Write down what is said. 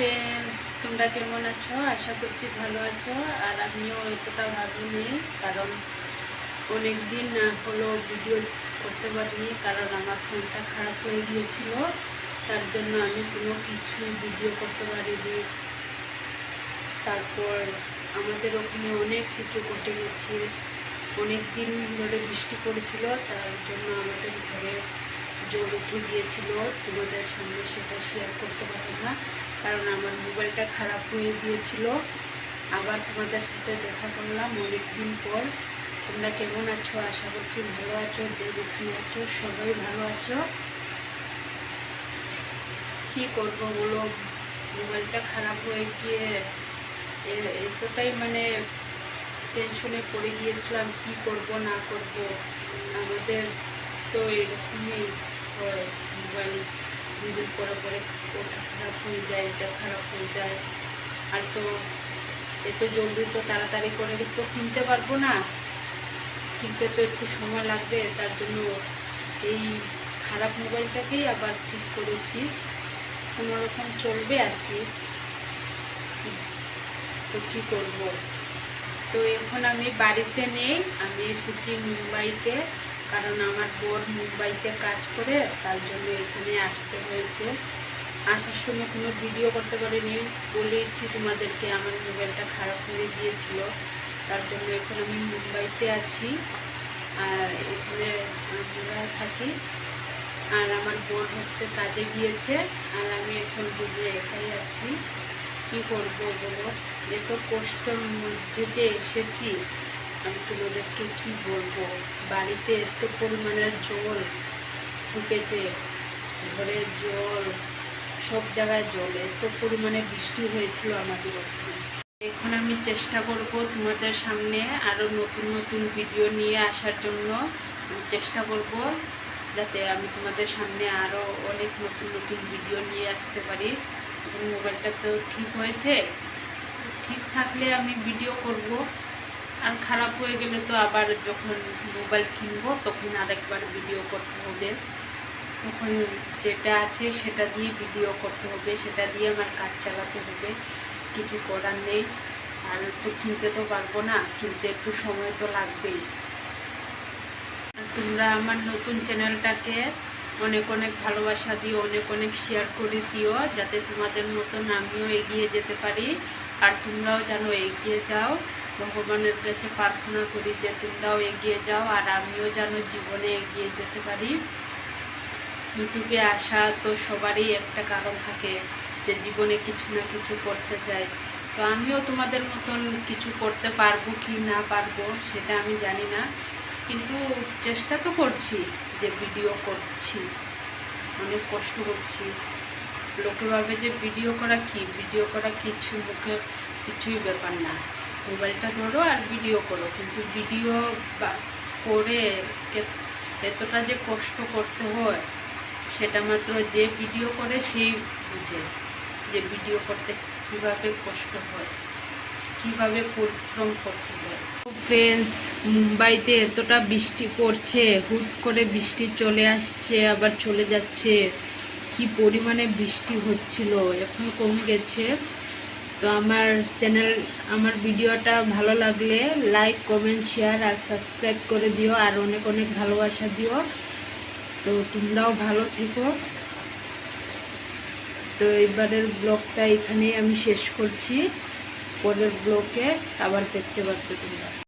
Friends, তোমরা কেমন আছো? আশা করছি ভালো আছো। আর আমিও এতটা ভালো নেই, কারণ অনেক দিন হলো ভিডিও করতে পারিনি, কারণ আমার ফোনটা খারাপ হয়ে গিয়েছিল। তার জন্য আমি কোনো কিছু ভিডিও করতে পারিনি। তারপর আমাদের ওখানে অনেক কিছু ঘটে গেছে। অনেক দিন ধরে বৃষ্টি পড়েছিল, তার জন্য আমাদের ঘরে জল উঠে গিয়েছিল। তোমাদের সামনে সেটা শেয়ার করতে পারবো না, কারণ আমার মোবাইলটা খারাপ হয়ে গিয়েছিল। আবার তোমাদের সাথে দেখা করলাম অনেক দিন পর। তোমরা কেমন আছো? আশা করছি ভালো আছো। যে যেখানে আছো সবাই ভালো আছো। কি করবো বলো, মোবাইলটা খারাপ হয়ে গিয়ে এতটাই টেনশনে পড়ে গিয়েছিলাম, কি করব না করব। আমাদের তো এরকমই হয়, মোবাইল দুদিন পরে পরে ওটা খারাপ হয়ে যায়, এটা খারাপ হয়ে যায়। আর তো এত জলদি তো তাড়াতাড়ি করে তো কিনতে পারবো না, কিনতে তো একটু সময় লাগবে। তার জন্য এই খারাপ মোবাইলটাকেই আবার ঠিক করেছি, কোনোরকম চলবে আর কি। তো কী করবো, তো এখন আমি বাড়িতে নেই, আমি এসেছি মুম্বাইতে, কারণ আমার বোন মুম্বাইতে কাজ করে, তার জন্য এখানে আসতে হয়েছে। আসার সময় কোনো ভিডিও করতে পারিনি, বলেছি তোমাদেরকে আমার মোবাইলটা খারাপ হয়ে গিয়েছিল। তার জন্য এখন আমি মুম্বাইতে আছি, আর এখানে আমরা থাকি। আর আমার বোন হচ্ছে কাজে গিয়েছে, আর আমি এখন বুঝে একাই আছি। কি করবো বলো, এত কষ্টের মধ্যে যে এসেছি, আমি তোমাদেরকে কি বলবো। বাড়িতে এত পরিমাণের জল ঢুকেছে, ঘরের জল, সব জায়গায় জল, এত পরিমাণে বৃষ্টি হয়েছিল আমাদের ওখানে। এখন আমি চেষ্টা করব তোমাদের সামনে আরও নতুন নতুন ভিডিও নিয়ে আসার জন্য। চেষ্টা করব যাতে আমি তোমাদের সামনে আরও অনেক নতুন নতুন ভিডিও নিয়ে আসতে পারি। মোবাইলটা তো ঠিক হয়েছে, ঠিক থাকলে আমি ভিডিও করব, আর খারাপ হয়ে গেলে তো আবার যখন মোবাইল কিনবো তখন আরেকবার ভিডিও করতে হবে। তখন যেটা আছে সেটা দিয়ে ভিডিও করতে হবে, সেটা দিয়ে আমার কাজ চালাতে হবে, কিছু করার নেই। আর তো কিনতে তো পারবো না, কিনতে একটু সময় তো লাগবেই। আর তোমরা আমার নতুন চ্যানেলটাকে অনেক অনেক ভালোবাসা দিও, অনেক অনেক শেয়ার করে দিও, যাতে তোমাদের মতন আমিও এগিয়ে যেতে পারি। আর তোমরাও যেন এগিয়ে যাও, ভগবানের কাছে প্রার্থনা করি যে তোমরাও এগিয়ে যাও, আর আমিও যেন জীবনে এগিয়ে যেতে পারি। ইউটিউবে আসা তো সবারই একটা কারণ থাকে, যে জীবনে কিছু না কিছু করতে চাই। তো আমিও তোমাদের মতন কিছু করতে পারবো কি না পারবো সেটা আমি জানি না, কিন্তু চেষ্টা তো করছি, যে ভিডিও করছি, অনেক কষ্ট করছি। লোকে ভাবে যে ভিডিও করা কি, ভিডিও করা কিছু মুখে কিছুই ব্যাপার না, মোবাইলটা ধরো আর ভিডিও করো। কিন্তু ভিডিও করে এতটা যে কষ্ট করতে হয়, সেটা মাত্র যে ভিডিও করে সেই বুঝে, যে ভিডিও করতে কিভাবে কষ্ট হয়, কিভাবে পরিশ্রম করতে হয়। ফ্রেন্ডস, মুম্বাইতে এতটা বৃষ্টি পড়ছে, হুট করে বৃষ্টি চলে আসছে আবার চলে যাচ্ছে। কি পরিমাণে বৃষ্টি হচ্ছিল, এখন কমে গেছে। তো আমার ভিডিওটা ভালো লাগলে লাইক, কমেন্ট, শেয়ার আর সাবস্ক্রাইব করে দিও, আর অনেক অনেক ভালোবাসা দিও। তো তোমরাও ভালো থেকো। তো এবারের ব্লগটা এখানেই আমি শেষ করছি, পরের ব্লগে আবার দেখতে পাচ্ছ তোমরা।